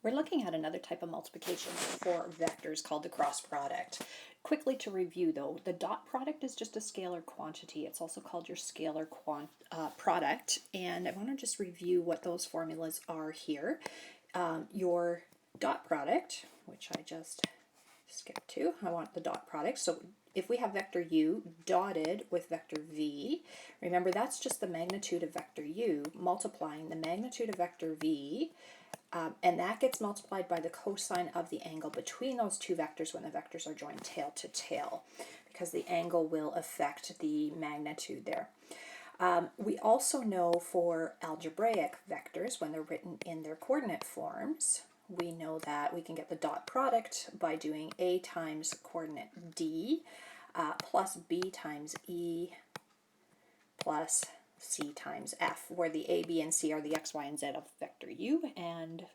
We're looking at another type of multiplication for vectors called the cross product. Quickly to review though, the dot product is just a scalar quantity. It's also called your scalar product, and I want to just review what those formulas are here. Your dot product, which I just skipped to, I want the dot product. So if we have vector u dotted with vector v, remember that's just the magnitude of vector u multiplying the magnitude of vector v, and that gets multiplied by the cosine of the angle between those two vectors when the vectors are joined tail to tail, because the angle will affect the magnitude there. We also know for algebraic vectors, when they're written in their coordinate forms, we know that we can get the dot product by doing a times coordinate d plus b times e plus c times f, where the a, b, and c are the x, y, and z of vector u, and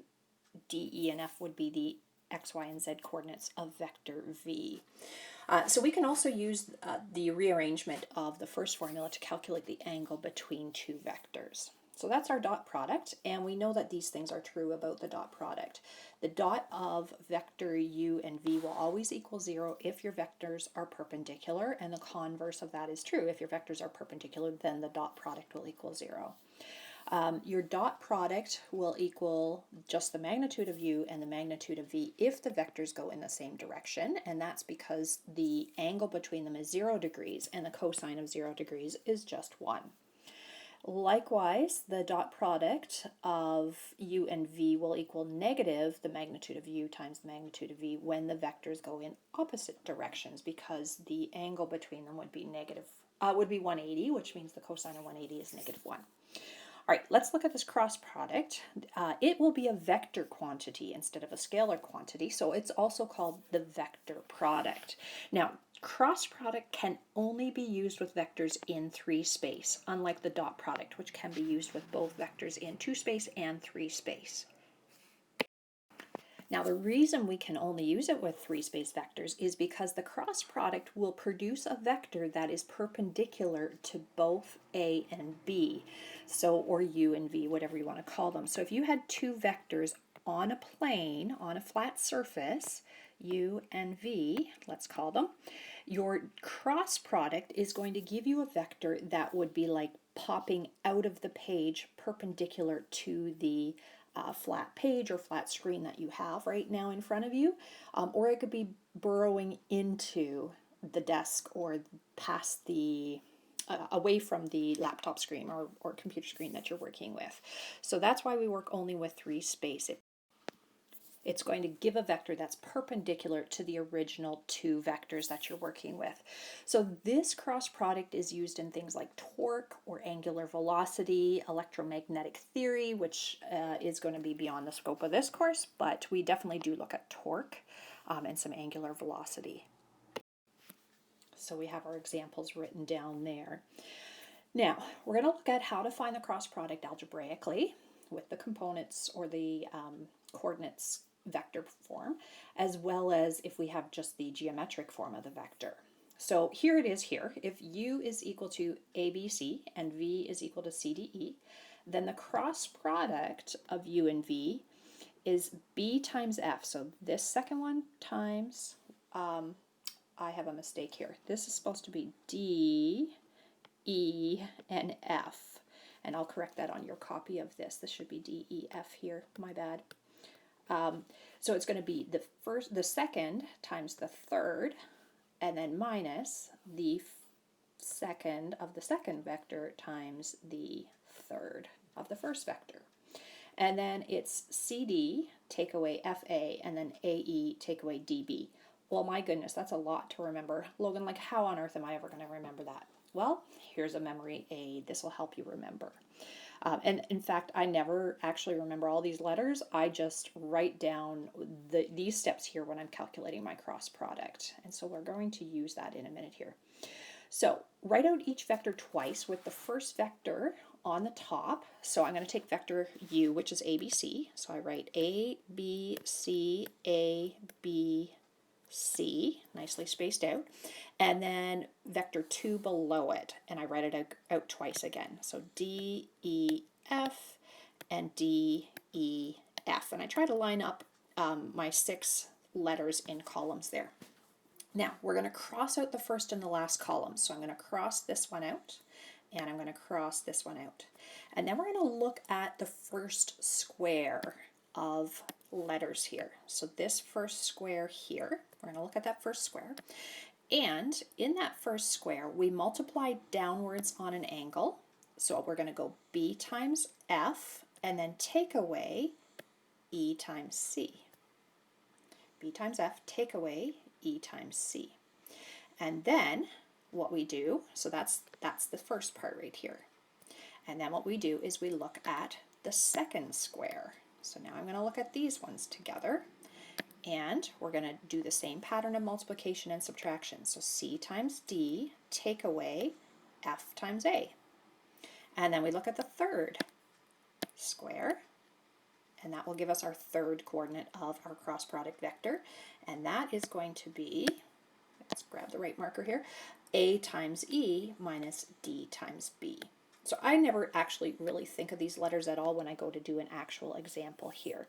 d, e, and f would be the x, y, and z coordinates of vector v. So we can also use the rearrangement of the first formula to calculate the angle between two vectors. So that's our dot product, and we know that these things are true about the dot product. The dot of vector u and v will always equal 0 if your vectors are perpendicular, and the converse of that is true. If your vectors are perpendicular, then the dot product will equal 0. Your dot product will equal just the magnitude of u and the magnitude of v if the vectors go in the same direction, and that's because the angle between them is 0 degrees, and the cosine of 0 degrees is just 1. Likewise, the dot product of u and v will equal negative the magnitude of u times the magnitude of v when the vectors go in opposite directions, because the angle between them would be 180, which means the cosine of 180 is -1. All right, let's look at this cross product. It will be a vector quantity instead of a scalar quantity, so it's also called the vector product. Now, cross product can only be used with vectors in 3 space, unlike the dot product, which can be used with both vectors in 2 space and 3 space. Now, the reason we can only use it with 3 space vectors is because the cross product will produce a vector that is perpendicular to both a and b, so, or u and v, whatever you want to call them. So if you had 2 vectors on a plane, on a flat surface, u and v, let's call them, your cross product is going to give you a vector that would be like popping out of the page perpendicular to the flat page or flat screen that you have right now in front of you, or it could be burrowing into the desk or past the away from the laptop screen or computer screen that you're working with. So that's why we work only with 3 space. It's going to give a vector that's perpendicular to the original 2 vectors that you're working with. So this cross product is used in things like torque or angular velocity, electromagnetic theory, which is going to be beyond the scope of this course, but we definitely do look at torque and some angular velocity. So we have our examples written down there. Now, we're going to look at how to find the cross product algebraically with the components or the coordinates vector form, as well as if we have just the geometric form of the vector. So here it is here. If u is equal to ABC and v is equal to CDE, then the cross product of u and v is b times f. So this second one times, I have a mistake here. This is supposed to be d, e, and f. And I'll correct that on your copy of this. This should be d, e, f here. My bad. So it's going to be the second times the third, and then minus the second of the second vector times the third of the first vector. And then it's CD, take away FA, and then AE, take away DB. Well, my goodness, that's a lot to remember. Logan, like, how on earth am I ever going to remember that? Well, here's a memory aid. This will help you remember. And in fact, I never actually remember all these letters. I just write down these steps here when I'm calculating my cross product. And so we're going to use that in a minute here. So write out each vector twice with the first vector on the top. So I'm going to take vector u, which is ABC. So I write A, B, C, A, B, C, nicely spaced out, and then vector 2 below it, and I write it out twice again. So D, E, F, and D, E, F, and I try to line up my 6 letters in columns there. Now, we're going to cross out the first and the last column. So I'm going to cross this one out, and I'm going to cross this one out. And then we're going to look at the first square of letters here. So this first square here, we're going to look at that first square. And in that first square, we multiply downwards on an angle. So we're going to go B times F, and then take away E times C. B times F, take away E times C. And then what we do, so that's the first part right here. And then what we do is we look at the second square. So now I'm going to look at these ones together, and we're going to do the same pattern of multiplication and subtraction. So C times D, take away F times A. And then we look at the third square, and that will give us our third coordinate of our cross product vector, and that is going to be, let's grab the right marker here, A times E minus D times B. So I never actually really think of these letters at all when I go to do an actual example here.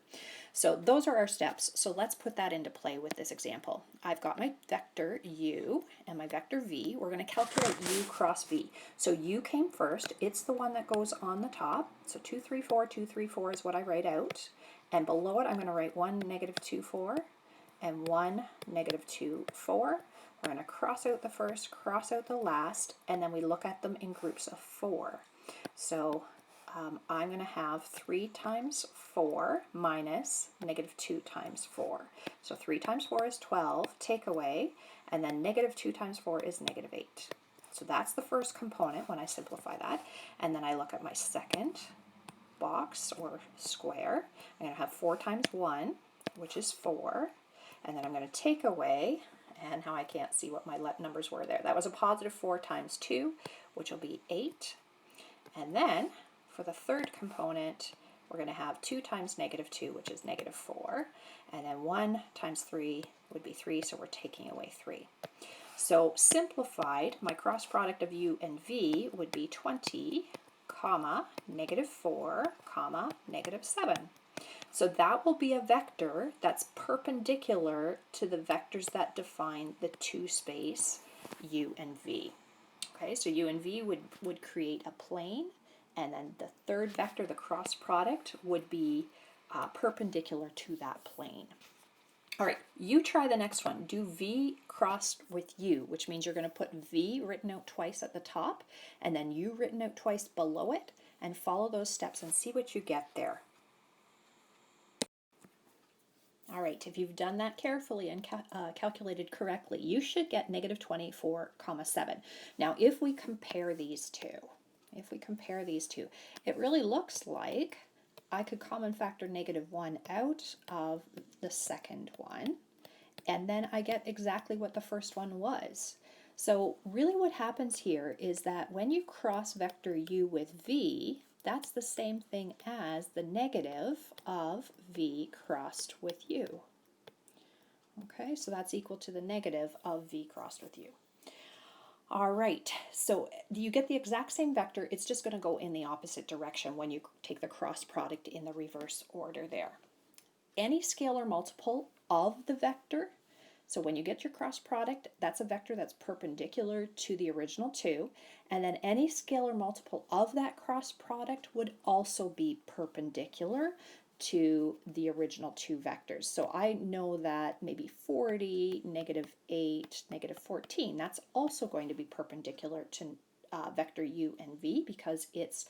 So those are our steps. So let's put that into play with this example. I've got my vector U and my vector V. We're going to calculate U cross V. So U came first. It's the one that goes on the top. So 2, 3, 4, 2, 3, 4 is what I write out. And below it, I'm going to write 1, negative 2, 4, and 1, negative 2, 4. We're going to cross out the first, cross out the last, and then we look at them in groups of 4. So I'm going to have 3 times 4 minus negative 2 times 4. So 3 times 4 is 12, take away, and then negative 2 times 4 is negative 8. So that's the first component when I simplify that. And then I look at my second box or square. I'm going to have 4 times 1, which is 4. And then I'm going to take away, and now I can't see what my numbers were there. That was a positive 4 times 2, which will be 8. And then for the third component, we're going to have 2 times negative 2, which is negative 4. And then 1 times 3 would be 3, so we're taking away 3. So simplified, my cross product of U and V would be 20, comma, negative 4, comma, negative 7. So that will be a vector that's perpendicular to the vectors that define the 2-space U and V. Okay, so U and V would create a plane, and then the third vector, the cross product, would be perpendicular to that plane. All right, you try the next one. Do V crossed with U, which means you're going to put V written out twice at the top, and then U written out twice below it, and follow those steps and see what you get there. All right, if you've done that carefully and calculated correctly, you should get negative 24,7. Now, if we compare these two, it really looks like I could common factor negative 1 out of the second one, and then I get exactly what the first one was. So really what happens here is that when you cross vector U with V, that's the same thing as the negative of V crossed with U. Okay, so that's equal to the negative of V crossed with U. All right, so you get the exact same vector, it's just going to go in the opposite direction when you take the cross product in the reverse order there. Any scalar multiple of the vector, so when you get your cross product, that's a vector that's perpendicular to the original 2, and then any scalar multiple of that cross product would also be perpendicular to the original 2 vectors. So I know that maybe 40, negative 8, negative 14, that's also going to be perpendicular to vector U and V because it's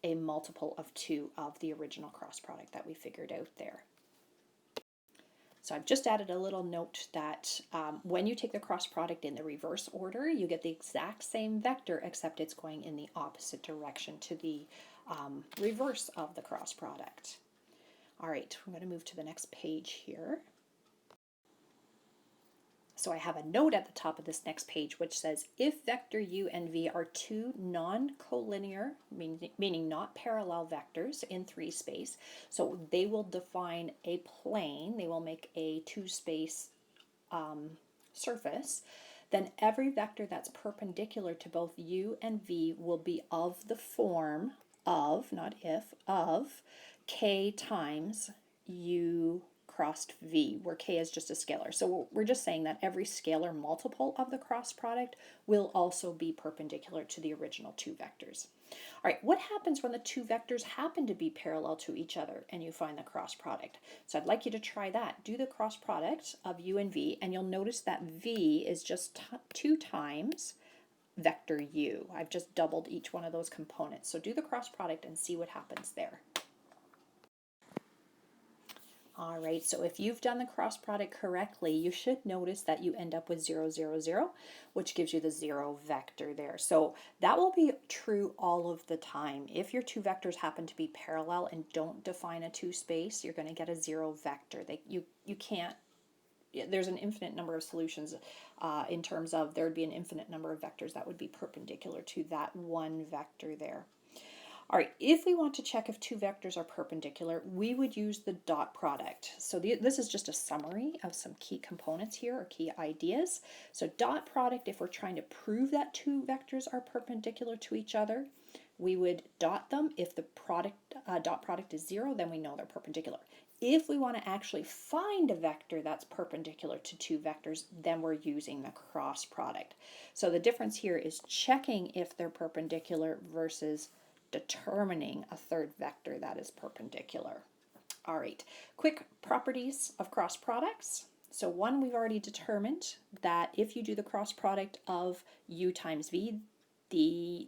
a multiple of 2 of the original cross product that we figured out there. So I've just added a little note that when you take the cross product in the reverse order, you get the exact same vector, except it's going in the opposite direction to the reverse of the cross product. All right, I'm going to move to the next page here. So I have a note at the top of this next page which says, if vector U and V are 2 non-collinear, meaning not parallel vectors in 3-space, so they will define a plane, they will make a 2-space surface, then every vector that's perpendicular to both U and V will be of the form of, not if, of k times u crossed v, where k is just a scalar. So we're just saying that every scalar multiple of the cross product will also be perpendicular to the original two vectors. All right, what happens when the two vectors happen to be parallel to each other and you find the cross product? So I'd like you to try that. Do the cross product of u and v, and you'll notice that v is just 2 times vector u. I've just doubled each one of those components. So do the cross product and see what happens there. All right, so if you've done the cross product correctly, you should notice that you end up with 0, 0, 0, which gives you the 0 vector there. So that will be true all of the time. If your two vectors happen to be parallel and don't define a two space, you're going to get a 0 vector. You can't, there's an infinite number of solutions in terms of there'd be an infinite number of vectors that would be perpendicular to that one vector there. All right, if we want to check if two vectors are perpendicular, we would use the dot product. So this is just a summary of some key components here, or key ideas. So dot product, if we're trying to prove that two vectors are perpendicular to each other, we would dot them. If the dot product is 0, then we know they're perpendicular. If we want to actually find a vector that's perpendicular to two vectors, then we're using the cross product. So the difference here is checking if they're perpendicular versus determining a third vector that is perpendicular. All right, quick properties of cross products. So one, we've already determined that if you do the cross product of u times v,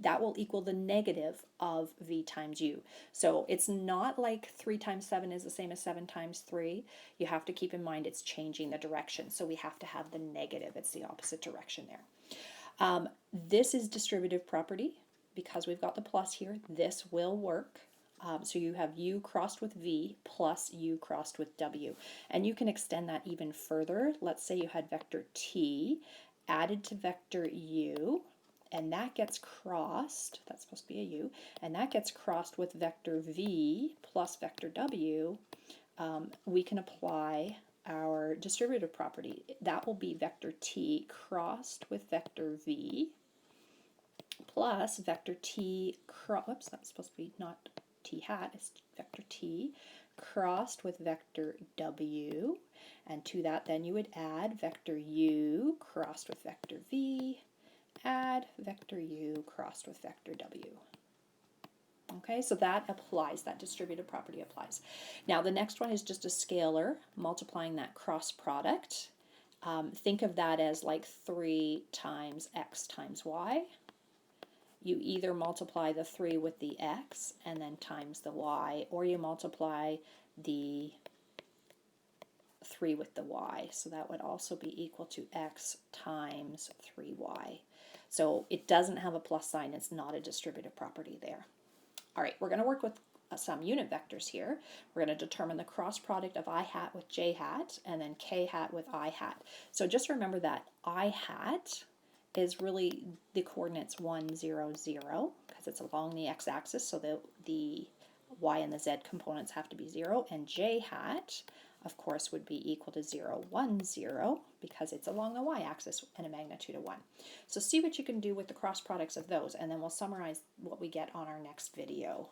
that will equal the negative of v times u. So it's not like 3 times 7 is the same as 7 times 3. You have to keep in mind it's changing the direction. So we have to have the negative. It's the opposite direction there. This is distributive property. Because we've got the plus here, this will work. So you have u crossed with v plus u crossed with w. And you can extend that even further. Let's say you had vector t added to vector u, and that gets crossed, that's supposed to be a u, and that gets crossed with vector v plus vector w. We can apply our distributive property. That will be vector t crossed with vector v plus vector t whoops, that's supposed to be not t hat, it's vector t crossed with vector w, and to that then you would add vector u crossed with vector v, add vector u crossed with vector w. Okay, so that applies, that distributive property applies. Now the next one is just a scalar multiplying that cross product. Think of that as like 3 times x times y. You either multiply the 3 with the x and then times the y, or you multiply the 3 with the y. So that would also be equal to x times 3y. So it doesn't have a plus sign. It's not a distributive property there. All right, we're going to work with some unit vectors here. We're going to determine the cross product of I hat with j hat and then k hat with I hat. So just remember that I hat is really the coordinates 1, 0, 0, because it's along the x-axis, so the y and the z components have to be 0, and j hat, of course, would be equal to 0, 1, 0, because it's along the y-axis and a magnitude of 1. So see what you can do with the cross products of those, and then we'll summarize what we get on our next video.